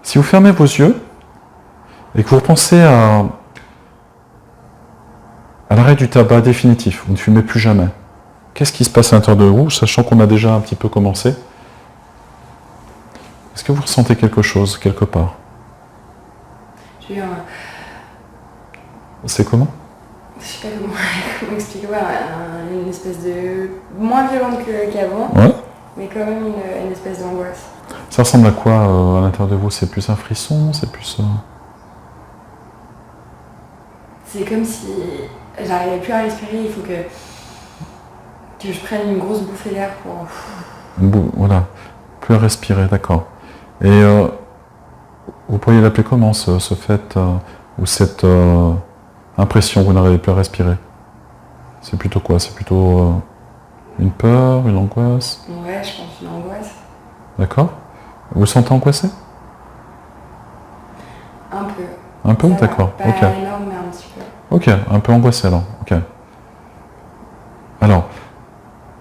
Si vous fermez vos yeux et que vous repensez à l'arrêt du tabac définitif, vous ne fumez plus jamais, qu'est-ce qui se passe à l'intérieur de vous, sachant qu'on a déjà un petit peu commencé? Est-ce que vous ressentez quelque chose, quelque part? C'est comment? Je sais pas comment expliquer, une espèce de... moins violente qu'avant, ouais. Mais quand même une espèce d'angoisse. Ça ressemble à quoi à l'intérieur de vous? C'est plus un frisson? C'est plus... C'est comme si j'arrivais plus à respirer, il faut que je prenne une grosse bouffée d'air pour... Voilà, plus à respirer, d'accord. Et vous pourriez l'appeler comment, ce fait, ou cette impression que vous n'arrivez plus à respirer? C'est plutôt quoi? C'est plutôt une peur, une angoisse? Ouais, je pense une angoisse. D'accord. Vous vous sentez angoissé? Un peu. Un peu? D'accord. Pas ok. énorme, mais un petit peu. Ok, un peu angoissé alors. Ok. Alors,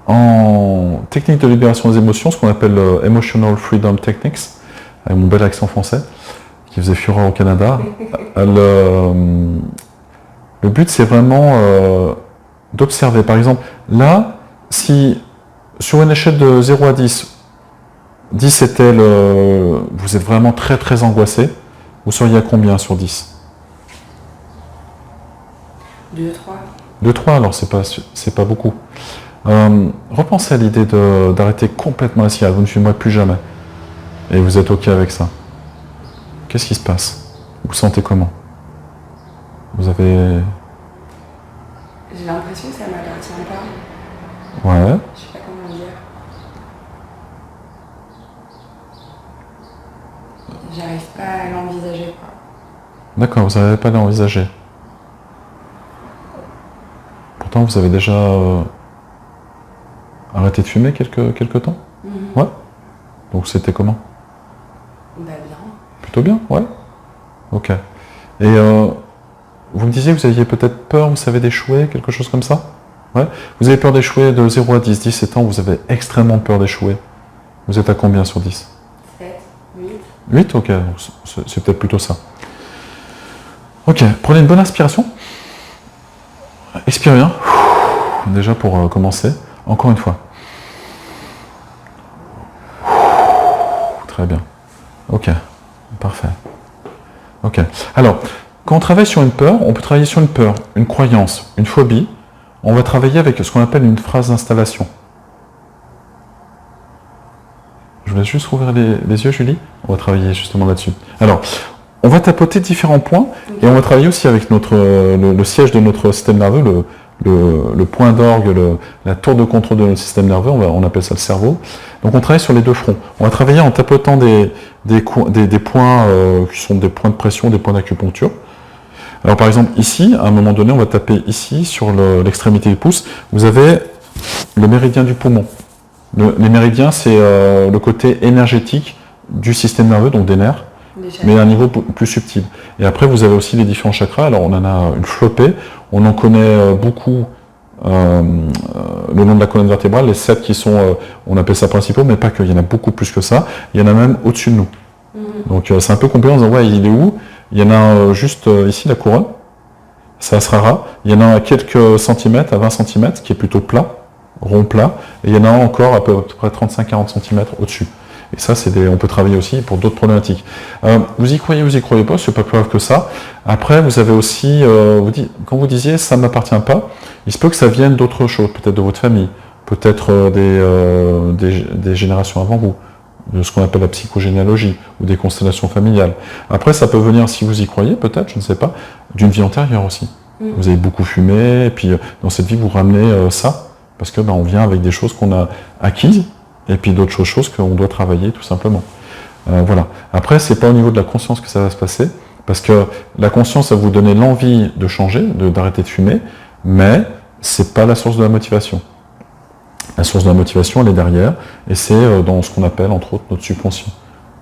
en technique de libération des émotions, ce qu'on appelle Emotional Freedom Techniques, avec mon bel accent français, qui faisait fureur au Canada, le but c'est vraiment d'observer. Par exemple, là, si sur une échelle de 0 à 10, 10 était vous êtes vraiment très très angoissé, vous seriez à combien sur 10? 2, 3. 2, 3, alors c'est pas beaucoup. Repensez à l'idée d'arrêter complètement la cigarette, vous ne fumerez plus jamais. Et vous êtes OK avec ça. Qu'est-ce qui se passe? Vous sentez comment? Vous avez... J'ai l'impression que ça m'appartient pas. Ouais. Je sais pas comment dire. J'arrive pas à l'envisager, quoi. D'accord, vous n'arrivez pas à l'envisager. Pourtant, vous avez déjà arrêté de fumer quelque temps? Ouais. Donc c'était comment? Bah bien. Plutôt bien, ouais. Ok. Et vous me disiez que vous aviez peut-être peur, vous savez, d'échouer, quelque chose comme ça? Ouais. Vous avez peur d'échouer de 0 à 10. 17 ans, vous avez extrêmement peur d'échouer. Vous êtes à combien sur 10? 7, 8. 8, ok. C'est peut-être plutôt ça. Ok, prenez une bonne inspiration. Expirez bien. Déjà pour commencer. Encore une fois. Très bien. Ok, parfait. Ok. Alors, quand on travaille sur une peur, on peut travailler sur une peur, une croyance, une phobie. On va travailler avec ce qu'on appelle une phrase d'installation. Je vous laisse juste rouvrir les yeux, Julie. On va travailler justement là-dessus. Alors, on va tapoter différents points et on va travailler aussi avec le siège de notre système nerveux, le point d'orgue, la tour de contrôle de notre système nerveux, on appelle ça le cerveau. Donc on travaille sur les deux fronts. On va travailler en tapotant des points qui sont des points de pression, des points d'acupuncture. Alors par exemple ici, à un moment donné, on va taper ici sur l'extrémité du pouce. Vous avez le méridien du poumon. Les méridiens, c'est le côté énergétique du système nerveux, donc des nerfs, mais à un niveau plus subtil. Et après, vous avez aussi les différents chakras. Alors on en a une flopée. On en connaît beaucoup le nom de la colonne vertébrale, les 7 qui sont, on appelle ça principaux, mais pas que, il y en a beaucoup plus que ça. Il y en a même au-dessus de nous. Donc c'est un peu compliqué en disant, ouais, il est où? Il y en a juste ici, la couronne, ça sera rare. Il y en a à quelques centimètres, à 20 cm, qui est plutôt plat, rond plat, et il y en a encore à peu près 35-40 cm au-dessus. Et ça, on peut travailler aussi pour d'autres problématiques. Vous y croyez, vous y croyez pas, c'est pas plus grave que ça. Après, vous avez aussi, quand vous disiez ça ne m'appartient pas, il se peut que ça vienne d'autres choses, peut-être de votre famille, peut-être des générations avant vous, de ce qu'on appelle la psychogénéalogie, ou des constellations familiales. Après, ça peut venir, si vous y croyez, peut-être, je ne sais pas, d'une vie antérieure aussi. Vous avez beaucoup fumé, et puis dans cette vie, vous ramenez ça, parce que on vient avec des choses qu'on a acquises, et puis d'autres choses qu'on doit travailler tout simplement. Voilà. Après, c'est pas au niveau de la conscience que ça va se passer, parce que la conscience va vous donner l'envie de changer, d'arrêter de fumer, mais c'est pas la source de la motivation. La source de la motivation, elle est derrière, et c'est dans ce qu'on appelle, entre autres, notre subconscient,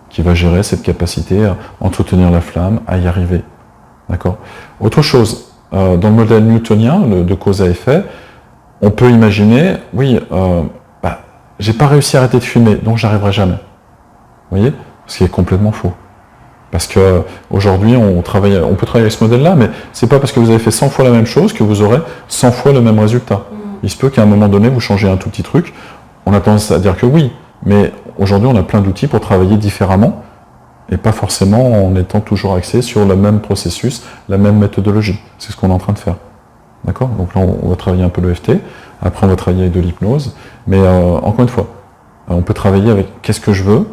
qui va gérer cette capacité à entretenir la flamme, à y arriver. D'accord? Autre chose, dans le modèle newtonien de cause à effet, on peut imaginer, oui, j'ai pas réussi à arrêter de fumer, donc j'arriverai jamais. Vous voyez? Ce qui est complètement faux. Parce qu'aujourd'hui, on peut travailler avec ce modèle-là, mais c'est pas parce que vous avez fait 100 fois la même chose que vous aurez 100 fois le même résultat. Il se peut qu'à un moment donné, vous changez un tout petit truc. On a tendance à dire que oui, mais aujourd'hui, on a plein d'outils pour travailler différemment, et pas forcément en étant toujours axé sur le même processus, la même méthodologie. C'est ce qu'on est en train de faire. D'accord? Donc là, on va travailler un peu l'EFT, après on va travailler avec de l'hypnose, mais encore une fois, on peut travailler avec qu'est-ce que je veux,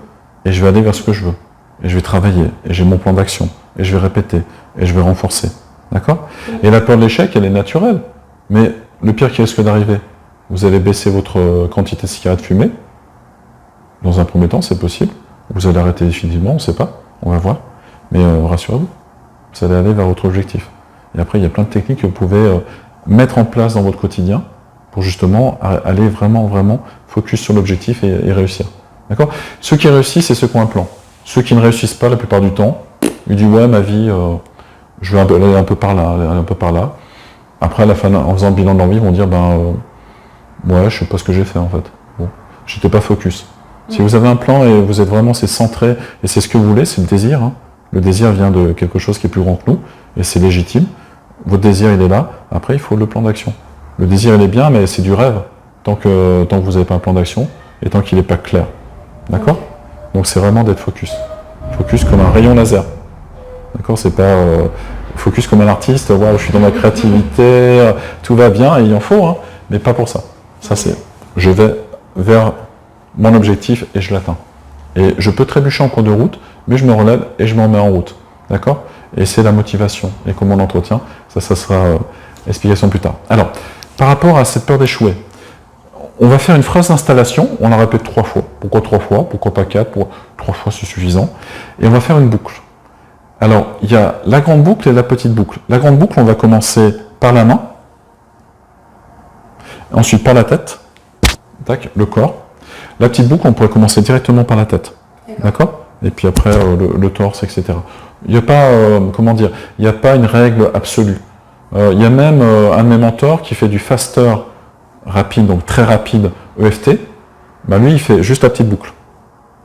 et je vais aller vers ce que je veux. Et je vais travailler, et j'ai mon plan d'action, et je vais répéter, et je vais renforcer. D'accord? Et la peur de l'échec, elle est naturelle. Mais le pire qui risque d'arriver, vous allez baisser votre quantité de cigarettes fumées. Dans un premier temps, c'est possible. Vous allez arrêter définitivement, on ne sait pas, on va voir. Mais rassurez-vous, vous allez aller vers votre objectif. Et après, il y a plein de techniques que vous pouvez mettre en place dans votre quotidien pour justement aller vraiment, vraiment focus sur l'objectif et réussir. D'accord? Ceux qui réussissent, c'est ceux qui ont un plan. Ceux qui ne réussissent pas la plupart du temps, ils disent ouais, ma vie, je vais aller un peu par là, aller un peu par là. Après, à la fin, en faisant le bilan de leur vie, ils vont dire ouais, je sais pas ce que j'ai fait en fait. Bon, j'étais pas focus. Si vous avez un plan et vous êtes vraiment centré et c'est ce que vous voulez, c'est le désir. Hein. Le désir vient de quelque chose qui est plus grand que nous et c'est légitime. Votre désir, il est là. Après, il faut le plan d'action. Le désir, il est bien, mais c'est du rêve tant que vous n'avez pas un plan d'action et tant qu'il n'est pas clair. D'accord? Donc c'est vraiment d'être focus. Focus comme un rayon laser. D'accord? C'est pas focus comme un artiste, ouais, je suis dans ma créativité, tout va bien, et il en faut, hein, mais pas pour ça. Ça c'est, je vais vers mon objectif et je l'atteins. Et je peux trébucher en cours de route, mais je me relève et je m'en mets en route. D'accord? Et c'est la motivation. Et comment on l'entretient, ça sera explication plus tard. Alors, par rapport à cette peur d'échouer, on va faire une phrase d'installation, on la répète 3 fois. Pourquoi 3 fois? Pourquoi pas 4? 3 fois c'est suffisant. Et on va faire une boucle. Alors, il y a la grande boucle et la petite boucle. La grande boucle, on va commencer par la main, ensuite par la tête, tac, le corps. La petite boucle, on pourrait commencer directement par la tête. D'accord? Et puis après, le torse, etc. Il n'y a pas, comment dire, il n'y a pas une règle absolue. Il y a même un de mes mentors qui fait du faster rapide, donc très rapide EFT, bah lui il fait juste la petite boucle.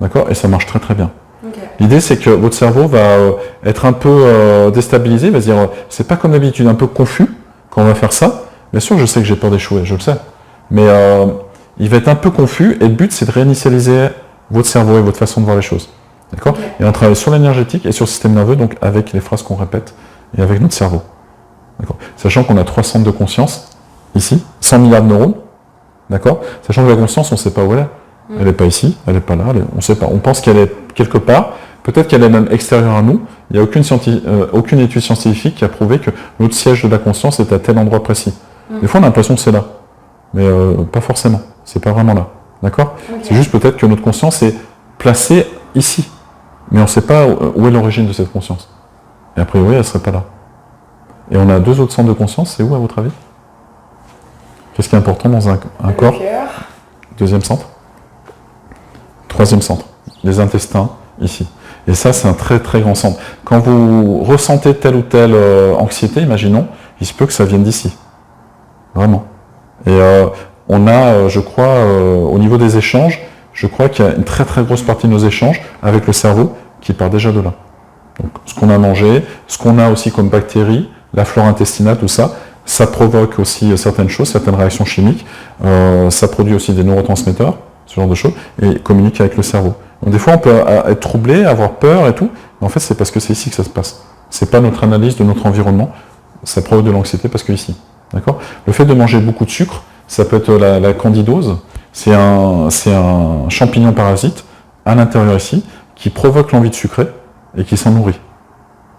D'accord? Et ça marche très très bien. Okay. L'idée c'est que votre cerveau va être un peu déstabilisé, il va se dire c'est pas comme d'habitude, un peu confus quand on va faire ça. Bien sûr je sais que j'ai peur d'échouer, je le sais. Mais il va être un peu confus et le but c'est de réinitialiser votre cerveau et votre façon de voir les choses. D'accord? Okay. Et on travaille sur l'énergétique et sur le système nerveux, donc avec les phrases qu'on répète et avec notre cerveau. D'accord? Sachant qu'on a 3 centres de conscience. Ici, 100 milliards de neurones, d'accord? Sachant que la conscience, on ne sait pas où elle est. Elle n'est pas ici, elle n'est pas là, on ne sait pas. On pense qu'elle est quelque part, peut-être qu'elle est même extérieure à nous. Il n'y a aucune étude scientifique qui a prouvé que notre siège de la conscience est à tel endroit précis. Des fois, on a l'impression que c'est là, mais pas forcément. C'est pas vraiment là, d'accord? Okay. C'est juste peut-être que notre conscience est placée ici, mais on ne sait pas où est l'origine de cette conscience. Et a priori, elle ne serait pas là. Et on a 2 autres centres de conscience, c'est où à votre avis? Qu'est-ce qui est important dans un corps? Deuxième centre. Troisième centre. Les intestins, ici. Et ça, c'est un très très grand centre. Quand vous ressentez telle ou telle anxiété, imaginons, il se peut que ça vienne d'ici. Vraiment. Et on a, je crois, au niveau des échanges, je crois qu'il y a une très très grosse partie de nos échanges avec le cerveau qui part déjà de là. Donc, ce qu'on a mangé, ce qu'on a aussi comme bactéries, la flore intestinale, tout ça, ça provoque aussi certaines choses, certaines réactions chimiques, ça produit aussi des neurotransmetteurs, ce genre de choses, et communique avec le cerveau. Donc des fois on peut être troublé, avoir peur et tout, mais en fait c'est parce que c'est ici que ça se passe. C'est pas notre analyse de notre environnement, ça provoque de l'anxiété parce que ici. D'accord? Le fait de manger beaucoup de sucre, ça peut être la candidose, c'est un champignon parasite à l'intérieur ici, qui provoque l'envie de sucrer et qui s'en nourrit.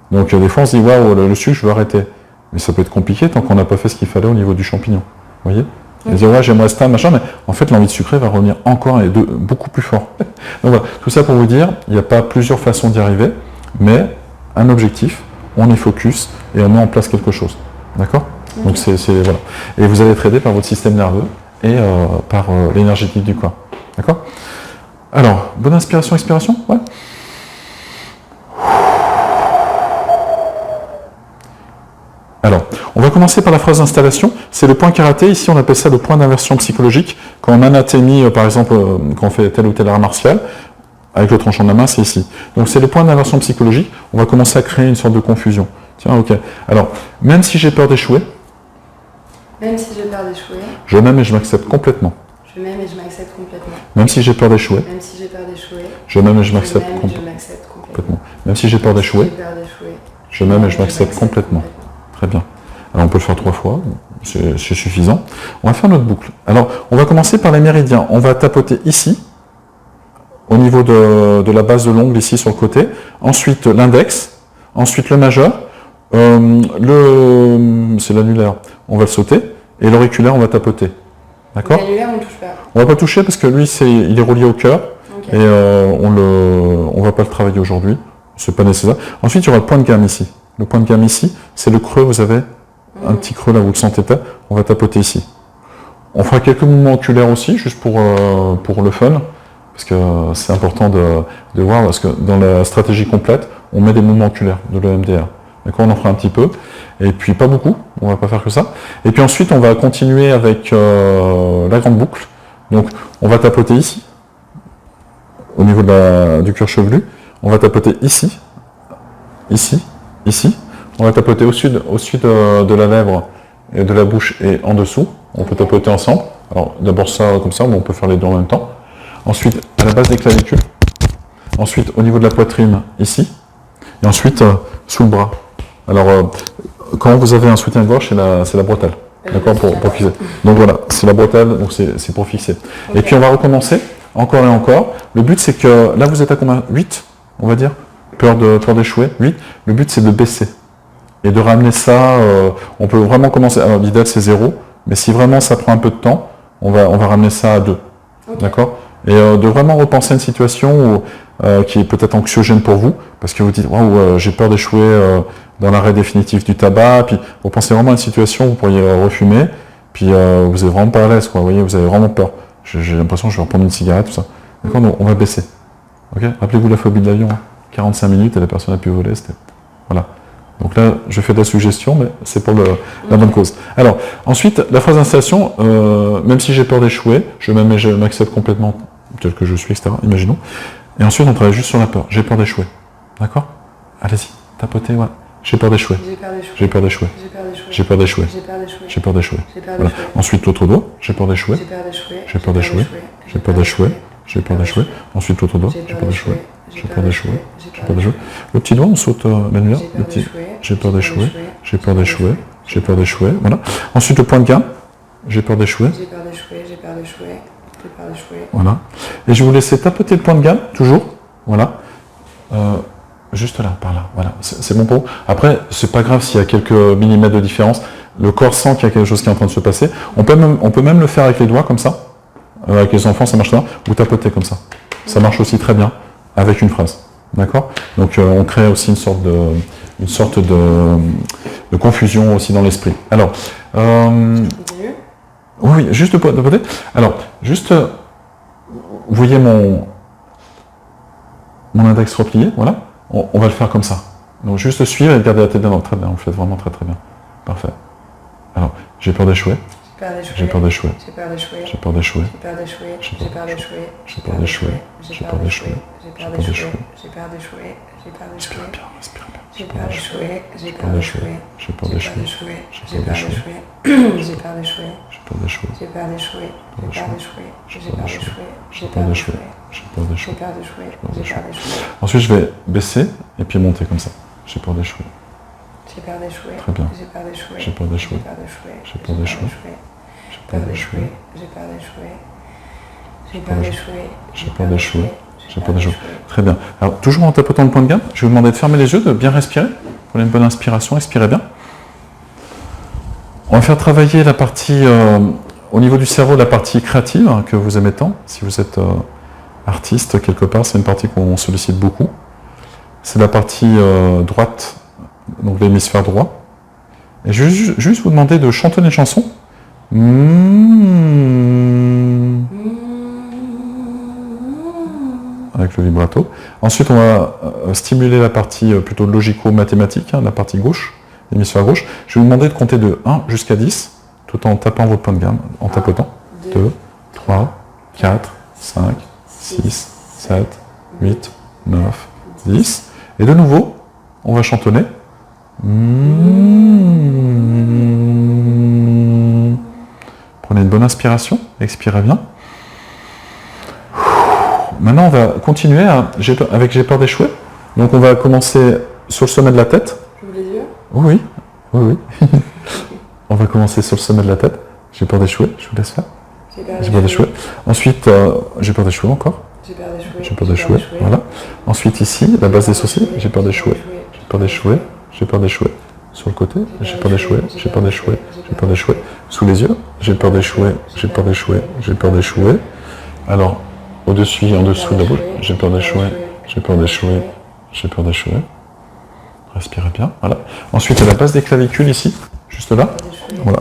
Donc des fois on se dit waouh, le sucre je veux arrêter. Mais ça peut être compliqué tant qu'on n'a pas fait ce qu'il fallait au niveau du champignon. Vous voyez? Et dire ouais j'aimerais ça, machin, mais en fait l'envie de sucrer va revenir encore et beaucoup plus fort. Donc voilà, tout ça pour vous dire, il n'y a pas plusieurs façons d'y arriver, mais un objectif, on est focus et on met en place quelque chose. D'accord? Donc c'est voilà. Et vous allez être aidé par votre système nerveux et par l'énergétique du corps. D'accord? Alors, bonne inspiration, expiration? Ouais. Alors, on va commencer par la phrase d'installation. C'est le point karaté. Ici, on appelle ça le point d'inversion psychologique. Quand en anatomie, par exemple, quand on fait tel ou tel art martial, avec le tranchant de la main, c'est ici. Donc c'est le point d'inversion psychologique. On va commencer à créer une sorte de confusion. Tiens, ok. Alors, même si j'ai peur d'échouer, même si j'ai peur d'échouer, je m'aime et je m'accepte complètement. je m'aime et je m'accepte complètement. Même si j'ai peur d'échouer, Même si j'ai peur d'échouer, je m'aime et je m'accepte je m'aime et je complètement. m'accepte complètement. Même si j'ai peur d'échouer, J'ai peur d'échouer, je m'aime et je m'accepte complètement. Très bien. Alors on peut le faire 3 fois, c'est suffisant. On va faire notre boucle. Alors on va commencer par les méridiens. On va tapoter ici, au niveau de la base de l'ongle, ici sur le côté. Ensuite l'index, ensuite le majeur, c'est l'annulaire, on va le sauter, et l'auriculaire, on va tapoter. D'accord ? L'annulaire, on ne touche pas. On ne va pas toucher parce que lui, il est relié au cœur, Ok. et on ne va pas le travailler aujourd'hui, c'est pas nécessaire. Ensuite, il y aura le point de gamme ici. Le point de gamme ici, c'est le creux, vous avez un petit creux là, vous le sentez pas, on va tapoter ici. On fera quelques mouvements oculaires aussi, juste pour le fun, parce que c'est important de voir, parce que dans la stratégie complète, on met des mouvements oculaires de l'EMDR. D'accord, on en fera un petit peu, et puis pas beaucoup, on va pas faire que ça. Et puis ensuite, on va continuer avec la grande boucle. Donc, on va tapoter ici, au niveau du cuir chevelu. On va tapoter ici, ici, ici. On va tapoter au-dessus de la lèvre et de la bouche et en dessous. On peut tapoter ensemble. Alors, d'abord ça comme ça, mais on peut faire les deux en même temps. Ensuite, à la base des clavicules. Ensuite, au niveau de la poitrine, ici. Et ensuite, sous le bras. Alors, quand vous avez un soutien-gorge, c'est la bretelle. D'accord, pour fixer. Donc voilà, c'est la bretelle, donc c'est pour fixer. Okay. Et puis on va recommencer, encore et encore. Le but c'est que, là vous êtes à combien? 8, on va dire? Peur d'échouer, 8. Le but c'est de baisser. Et de ramener ça, on peut vraiment commencer, alors l'idéal c'est 0, mais si vraiment ça prend un peu de temps, on va ramener ça à 2. Okay. D'accord? Et de vraiment repenser à une situation qui est peut-être anxiogène pour vous, parce que vous dites, waouh, j'ai peur d'échouer dans l'arrêt définitif du tabac, puis vous pensez vraiment à une situation où vous pourriez refumer, puis vous êtes vraiment pas à l'aise, quoi, vous voyez, vous avez vraiment peur. J'ai l'impression que je vais reprendre une cigarette, tout ça. D'accord, donc on va baisser. Okay, rappelez-vous la phobie de l'avion, hein. 45 minutes et la personne a pu voler, c'était... Voilà. Donc là, je fais de la suggestion, mais c'est pour la bonne cause. Alors, ensuite, la phrase d'installation, même si j'ai peur d'échouer, je m'accepte complètement tel que je suis, etc. Imaginons. Et ensuite, on travaille juste sur la peur. J'ai peur d'échouer. D'accord? Allez-y, tapotez, voilà. J'ai peur d'échouer. J'ai peur d'échouer. J'ai peur d'échouer. J'ai peur d'échouer. Voilà. Ensuite, l'autre doigt. J'ai peur d'échouer. J'ai peur d'échouer. J'ai peur d'échouer. J'ai peur d'échouer. Ensuite, l'autre doigt. J'ai peur d'échouer. J'ai peur d'échouer. J'ai peur d'échouer. Le petit doigt, on saute l'annulaire. J'ai peur d'échouer. J'ai peur d'échouer. J'ai peur d'échouer. Voilà. Ensuite, le point de gamme. J'ai peur d'échouer. J'ai peur d'échouer. J'ai peur d'échouer. J'ai peur d'échouer. Voilà. Et je vais vous laisser tapoter le point de gamme, toujours. Voilà. Juste là, par là. Voilà. C'est bon pour vous. Après, c'est pas grave s'il y a quelques millimètres de différence. Le corps sent qu'il y a quelque chose qui est en train de se passer. On peut même le faire avec les doigts, comme ça. Avec les enfants, ça marche très bien. Ou tapoter comme ça. Ça marche aussi très bien avec une phrase. D'accord? Donc, on crée aussi une sorte de confusion aussi dans l'esprit. Alors, oui, juste de côté. Alors, juste, vous voyez mon index replié, voilà. On va le faire comme ça. Donc, juste suivre et garder la tête bien. Très bien, vous le faites vraiment très très bien. Parfait. Alors, j'ai peur d'échouer. J'ai peur d'échouer. J'ai peur d'échouer. J'ai peur d'échouer. J'ai peur d'échouer. J'ai peur d'échouer. J'ai peur d'échouer. J'ai peur d'échouer. J'ai peur d'échouer. J'ai peur d'échouer. Respire bien, respire bien. J'ai peur d'échouer. J'ai peur d'échouer. J'ai peur d'échouer. J'ai peur d'échouer. J'ai peur d'échouer. J'ai peur d'échouer. J'ai peur d'échouer. J'ai peur d'échouer. J'ai peur d'échouer. J'ai peur d'échouer. J'ai peur d'échouer. J'ai peur d'échouer. J'ai peur d'échouer. Ensuite, je vais baisser et puis monter comme ça. J'ai peur d'échouer. J'ai peur d'échouer. Très bien. J'ai peur d'échouer. J'ai peur d'échouer. J'ai peur d'échouer. J'ai peur d'échouer. J'ai peur d'échouer. J'ai peur d'échouer. J'ai peur d'échouer. J'ai peur d'échouer. Très bien. Alors, toujours en tapotant le point de gamme, je vais vous demander de fermer les yeux, de bien respirer. Prenez une bonne inspiration, expirez bien. On va faire travailler la partie, au niveau du cerveau, la partie créative que vous aimez tant. Si vous êtes artiste quelque part, c'est une partie qu'on sollicite beaucoup. C'est la partie droite, donc l'hémisphère droit. Et je vais juste vous demander de chantonner une chanson. Avec le vibrato. Ensuite, on va stimuler la partie plutôt logico-mathématique, hein, la partie gauche, l'hémisphère gauche. Je vais vous demander de compter de 1 jusqu'à 10, tout en tapant votre point de gamme, en tapotant. 2, 3, 4, 5, 6, 7, 8, 9, 10. Et de nouveau, on va chantonner. Prenez une bonne inspiration, expirez bien. Maintenant, on va continuer avec J'ai peur d'échouer. Donc, on va commencer sur le sommet de la tête. J'ouvre les yeux. Oui, oui, oui. On va commencer sur le sommet de la tête. J'ai peur d'échouer, je vous laisse faire. J'ai peur d'échouer. Ensuite, j'ai peur d'échouer encore. J'ai peur d'échouer. J'ai peur d'échouer, voilà. Ensuite, ici, la base des sourcils, j'ai peur d'échouer. J'ai peur d'échouer, j'ai peur d'échouer. Sur le côté, j'ai peur d'échouer, j'ai peur d'échouer, j'ai peur d'échouer. Sous les yeux, j'ai peur d'échouer, j'ai peur d'échouer, j'ai peur d'échouer. Alors, au-dessus et en dessous de la bouche, j'ai peur d'échouer, j'ai peur d'échouer, j'ai peur d'échouer. Respirez bien, voilà. Ensuite, à la base des clavicules ici, juste là, voilà.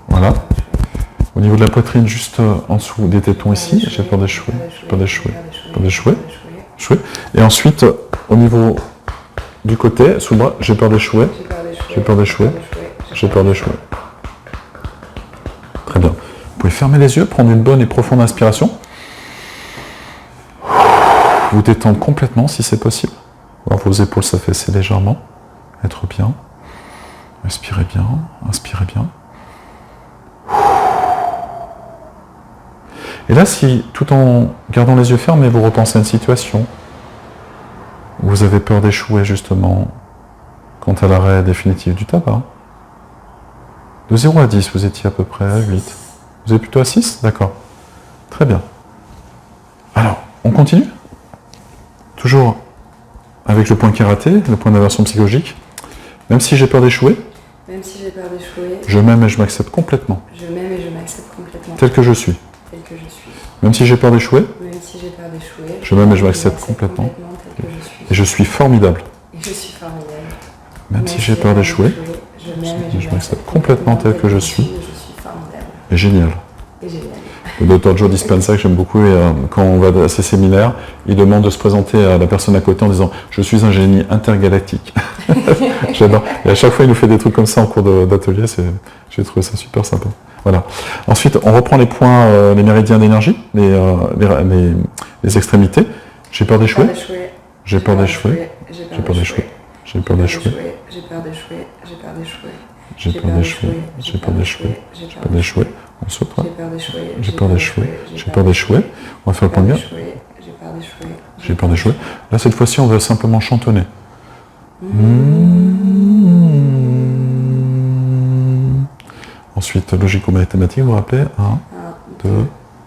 Voilà. Au niveau de la poitrine, juste en dessous des tétons ici, j'ai peur d'échouer, j'ai peur d'échouer, j'ai peur d'échouer, échouer. Et ensuite, au niveau du côté, sous le bras, j'ai peur d'échouer, j'ai peur d'échouer, j'ai peur d'échouer. Très bien. Vous pouvez fermer les yeux, prendre une bonne et profonde inspiration. Vous détendre complètement si c'est possible. Voir vos épaules s'affaisser légèrement. Être bien. Respirez bien, inspirez bien. Et là, si tout en gardant les yeux fermés, vous repensez à une situation où vous avez peur d'échouer justement quant à l'arrêt définitif du tabac. De 0 à 10, vous étiez à peu près à 8. Vous êtes plutôt à 6 ? D'accord. Très bien. Alors, on continue ? Toujours avec le point karaté, le point d'aversion psychologique. Même si j'ai peur d'échouer, je m'aime et je m'accepte complètement. Tel que je suis. Même si j'ai peur d'échouer, je m'aime et je m'accepte complètement. Et je suis formidable. Même si j'ai peur d'échouer, je m'accepte complètement tel que je suis. Et génial. Le docteur Joe Dispenza, que j'aime beaucoup, et quand on va à ces séminaires, il demande de se présenter à la personne à côté en disant « Je suis un génie intergalactique ». J'adore. Et à chaque fois, il nous fait des trucs comme ça en cours d'atelier. J'ai trouvé ça super sympa. Voilà. Ensuite, on reprend les points, les méridiens d'énergie, les extrémités. J'ai peur d'échouer. J'ai peur d'échouer. J'ai peur d'échouer. J'ai peur d'échouer. J'ai peur d'échouer. J'ai peur d'échouer. J'ai peur d'échouer. J'ai peur d'échouer. J'ai peur d'échouer. On saute. J'ai peur d'échouer. J'ai peur d'échouer. On va faire le point de garde. J'ai peur d'échouer. Là, cette fois-ci, on va simplement chantonner. Ensuite, logico-mathématique, vous vous rappelez 1, 2,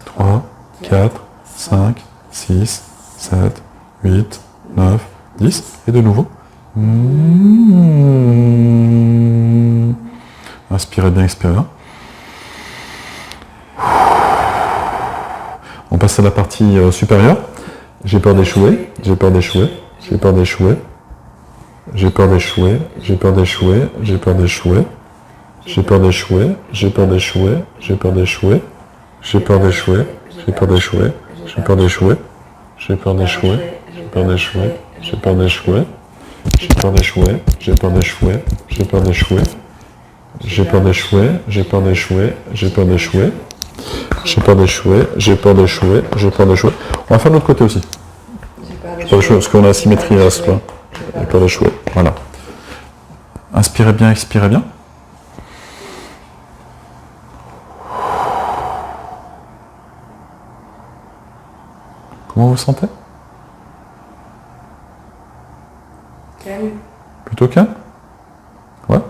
3, 4, 5, 6, 7, 8, 9, 10. Et de nouveau. Inspirez bien, expirez bien. On passe à la partie supérieure. J'ai peur d'échouer, j'ai peur d'échouer, j'ai peur d'échouer. J'ai peur d'échouer, j'ai peur d'échouer, j'ai peur d'échouer. J'ai peur d'échouer, j'ai peur d'échouer, j'ai peur d'échouer. J'ai peur d'échouer, j'ai peur d'échouer, j'ai peur d'échouer. J'ai peur d'échouer, j'ai peur d'échouer, j'ai peur d'échouer. J'ai peur d'échouer, j'ai peur d'échouer, j'ai peur d'échouer. J'ai peur d'échouer, j'ai peur d'échouer, j'ai peur d'échouer. J'ai peur d'échouer, j'ai peur d'échouer, j'ai peur d'échouer. On va faire de l'autre côté aussi. J'ai peur d'échouer parce qu'on a la symétrie à ce point. J'ai peur d'échouer, voilà. Inspirez bien, expirez bien. Comment vous vous sentez ? Calme. Plutôt calme ? Ouais.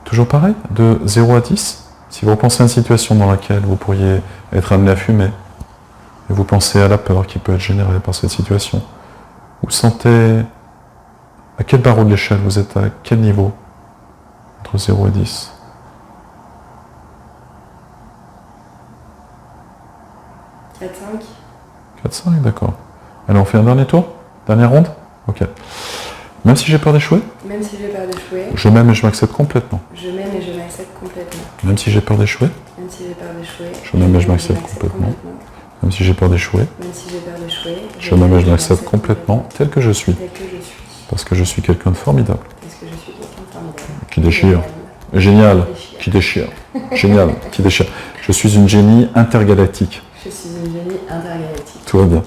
Toujours pareil, de 0 à 10. Si vous repensez à une situation dans laquelle vous pourriez être amené à fumer, et vous pensez à la peur qui peut être générée par cette situation, vous sentez à quel barreau de l'échelle vous êtes, à quel niveau entre 0 et 10 ? 4, 5. 4, 5, d'accord. Allez, on fait un dernier tour ? Dernière ronde ? Ok. Même si j'ai peur d'échouer ? Même si j'ai peur d'échouer. Je m'aime et je m'accepte complètement. Je m'aime et je m'accepte complètement. Même si j'ai peur d'échouer ? Même si j'ai peur d'échouer. Je m'aime et je m'accepte complètement. Même si j'ai peur d'échouer. Même si j'ai peur d'échouer. Je m'aime et je m'accepte complètement tel que je suis. Tel que je suis. Parce que je suis quelqu'un de formidable. Parce que je suis quelqu'un de formidable. Qui déchire. Génial. Qui déchire. Génial. Qui déchire. Je suis une génie intergalactique. Je suis une génie intergalactique. Tout va bien.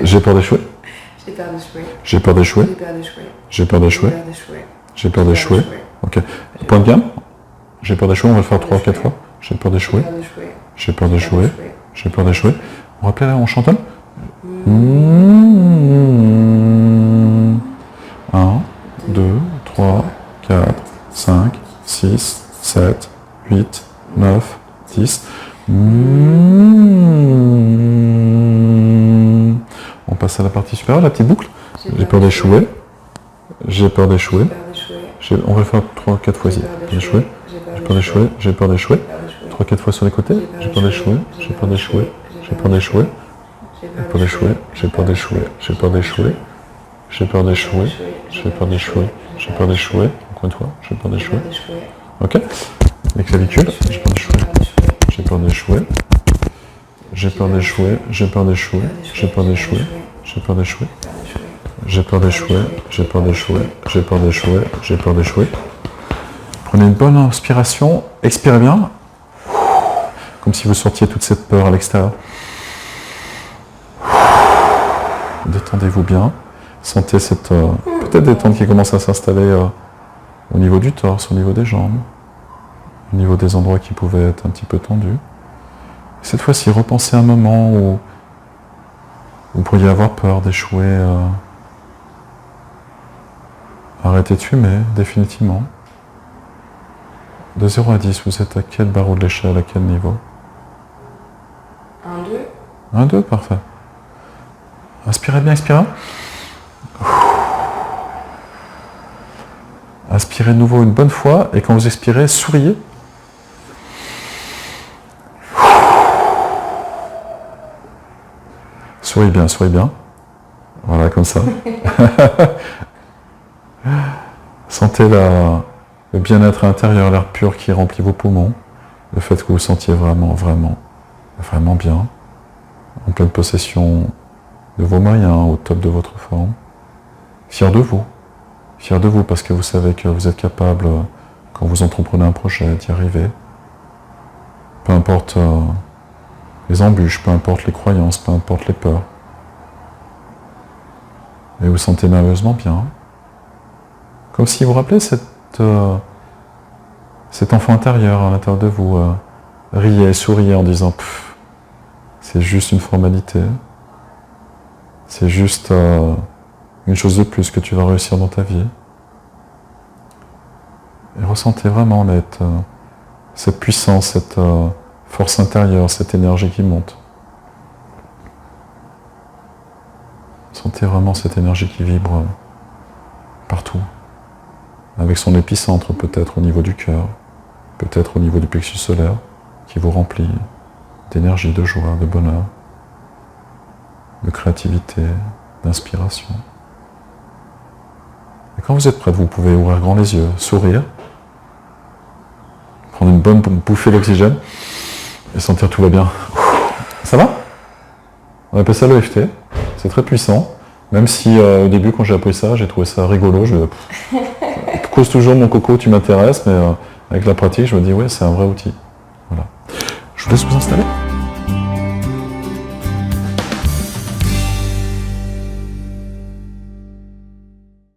J'ai peur d'échouer. J'ai peur d'échouer. J'ai peur d'échouer. J'ai peur d'échouer. J'ai peur d'échouer. J'ai peur d'échouer. Ok. Point de gamme. J'ai peur d'échouer, on va le faire 3 ou 4 fois. J'ai peur d'échouer. J'ai peur d'échouer. J'ai peur d'échouer. On rappelle, on chantonne. 1, 2, 3, 4, 5, 6, 7, 8, 9, 10. On passe à la partie supérieure, la petite boucle. J'ai peur d'échouer. J'ai peur d'échouer. On va le faire 3-4 fois ici. J'ai peur d'échouer. J'ai peur d'échouer. 3-4 fois sur les côtés. J'ai peur d'échouer. J'ai peur d'échouer. J'ai peur d'échouer. J'ai peur d'échouer. J'ai peur d'échouer. J'ai peur d'échouer. J'ai peur d'échouer. J'ai peur d'échouer. J'ai peur d'échouer. Encore une fois. J'ai peur d'échouer. Ok. Les clavicules. J'ai peur d'échouer. J'ai peur d'échouer. J'ai peur d'échouer. J'ai peur d'échouer. J'ai peur d'échouer. J'ai peur d'échouer. J'ai peur d'échouer. J'ai peur d'échouer. J'ai peur d'échouer. J'ai peur d'échouer. Prenez une bonne inspiration. Expirez bien. Comme si vous sortiez toute cette peur à l'extérieur. Détendez-vous bien. Sentez cette peut-être détente qui commence à s'installer au niveau du torse, au niveau des jambes, au niveau des endroits qui pouvaient être un petit peu tendus. Cette fois-ci, repensez à un moment où vous pourriez avoir peur d'échouer. Arrêtez de fumer, définitivement. De 0 à 10, vous êtes à quel barreau de l'échelle, à quel niveau? 1, 2. 1, 2, parfait. Inspirez bien, expirez. Inspirez de nouveau une bonne fois, et quand vous expirez, souriez. Souriez bien, souriez bien. Voilà, comme ça. Sentez le bien-être intérieur, l'air pur qui remplit vos poumons. Le fait que vous vous sentiez vraiment, vraiment, vraiment bien. En pleine possession de vos moyens, au top de votre forme. Fier de vous. Fier de vous parce que vous savez que vous êtes capable, quand vous entreprenez un projet, d'y arriver. Peu importe les embûches, peu importe les croyances, peu importe les peurs. Et vous vous sentez merveilleusement bien. Comme si vous vous rappelez cet enfant intérieur à l'intérieur de vous riait, souriait en disant « c'est juste une formalité, c'est juste une chose de plus que tu vas réussir dans ta vie ». Et ressentez vraiment cette puissance, cette force intérieure, cette énergie qui monte. Sentez vraiment cette énergie qui vibre partout, avec son épicentre peut-être au niveau du cœur, peut-être au niveau du plexus solaire, qui vous remplit d'énergie, de joie, de bonheur, de créativité, d'inspiration. Et quand vous êtes prête, vous pouvez ouvrir grand les yeux, sourire, prendre une bonne bouffée d'oxygène et sentir tout va bien. Ça va? On appelle ça l'EFT, c'est très puissant, même si au début quand j'ai appris ça, j'ai trouvé ça rigolo, je cause toujours mon coco, tu m'intéresses, mais avec la pratique, je me dis ouais, c'est un vrai outil. Voilà. Je vous laisse vous installer.